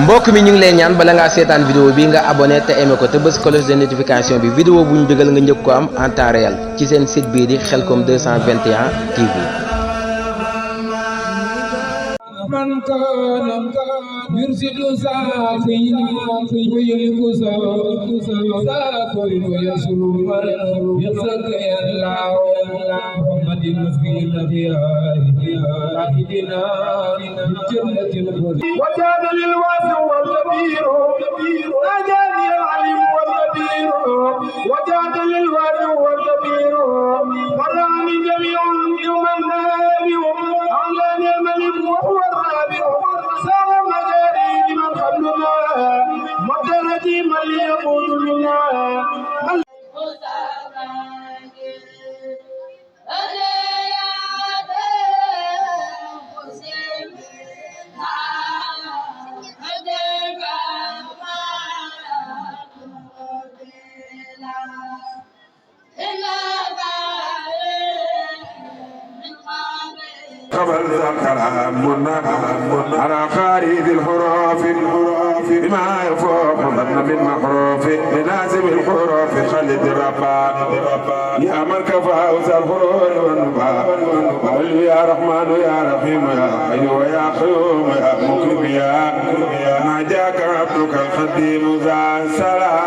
mbokk mi ñu ngi lay ñaan bala ngaa seetaan vidéo bi nga abonné te aimé ko te bës cloche de notification bi vidéo bu ñu dugal nga njëkk ko am en temps réel ci seen site bii di Khelcom 221 TV. من كان يرسل ساقينا ويلقى ساقي ويسر يسقي الله محمد المسكين فيها راحتنا بجنة الخلد وجاد للواسع والكبير ناداني العليم والكبير وجاد للواسع والكبير فراني جميع يوم النبي أعلاني الملك وهو الرابع سار مجاري لمن قبلنا مدرتي من يقول منا قبل كلام على خارج الحروف بما يفوق ظن من محروف بلازم الحروف خلد الربا يا من كفاوز الحروف والنبا يا رحمن يا رحيم يا حي ويا قيوم يا مكرم يا ناجاك عبدك الخديم ذا سلام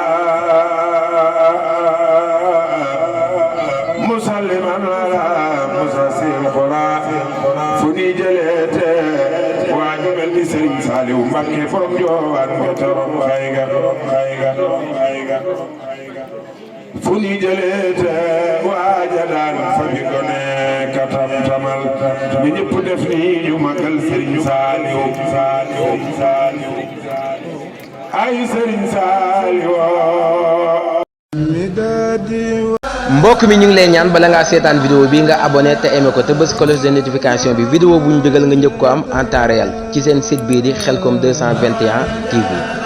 مسلما على مساسي القرى فني جليته واجب البسرين سالي ومكي فرم جوان بترم خيغا فني جليته واجدان فبيكوني كتم تمل من يبدفني يمكال سرين سالي أي سرين سالي mbokk mi ñu ngi lay ñaan bala ngaa seetaan vidéo bi nga abonné te aimé ko te bës cloche de notification bi vidéo bu ñu dugal nga njëkk ko am en temps réel ci seen site bii di Khelcom 221 TV.